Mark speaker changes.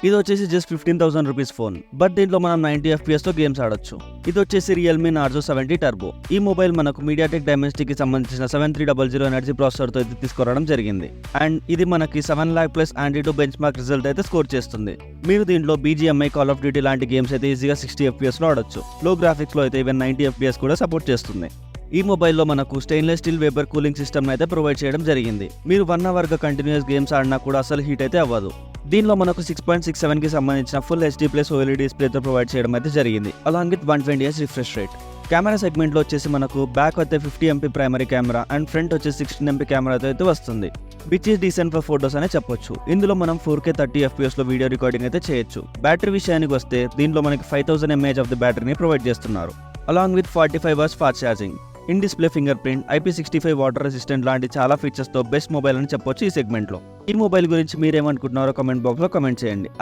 Speaker 1: ఇది వచ్చేసి just 15,000 rupees phone, but దీంట్లో మనం 90 FPS తో గేమ్స్ ఆడొచ్చు. ఇది వచ్చేసి రియల్మీ నార్జో 70 టర్బో. ఈ మొబైల్ మనకు మీడియాటెక్ డైమెన్సిటీకి సంబంధించిన 7300 ఎనర్జీ ప్రాసెసర్ తో అయితే తీసుకురావడం జరిగింది. అండ్ ఇది మనకి 7 lakh plus Android bench mark result అయితే స్కోర్ చేస్తుంది. మీరు దీంట్లో BGMI, కాల్ ఆఫ్ డ్యూటీ లాంటి గేమ్స్ అయితే ఈజీగా 60 FPS లో ఆడొచ్చు. లో గ్రాఫిక్స్ లో అయితే ఈవెన్ 90 FPS కూడా సపోర్ట్ చేస్తుంది. ఈ మొబైల్లో మనకు stainless steel vapour cooling system అయితే ప్రొవైడ్ చేయడం జరిగింది. మీరు 1 hour గా కంటిన్యూస్ గేమ్స్ ఆడినా కూడా అసలు హీట్ అయితే అవ్వదు. దీనిలో మనకు 6.67 కి సంబంధించిన ఫుల్ HD ప్లస్ OLED డిస్ప్లేతో ప్రొవైడ్ చేయడం అయితే జరిగింది, along with 120Hz refresh rate. Camera సెగ్మెంట్లో వచ్చేసి మనకు బ్యాక్ అయితే 50 MP primary camera and front వచ్చేసి 16 MP కెమెరాతో అయితే వస్తుంది, which is decent for photos అనే చెప్పొచ్చు. ఇందులో మనం 4K 30 FPS లో వీడియో రికార్డింగ్ అయితే చేయొచ్చు. బ్యాటరీ విషయానికి వస్తే దీనిలో మనకి 5000 mAh ఆఫ్ ది బ్యాటరీని ప్రొవైడ్ చేస్తున్నారు, along with 45 hours fast charging. In display finger print, IP65 water resistant లాంటి చాలా ఫీచర్స్ తో బెస్ట్ మొబైల్ అని చెప్పొచ్చు ఈ సెగ్మెంట్ లో. ఈ మొబైల్ గురించి మీరేమనుకుంటున్నారో కామెంట్ బాక్స్ లో కామెంట్ చేయండి.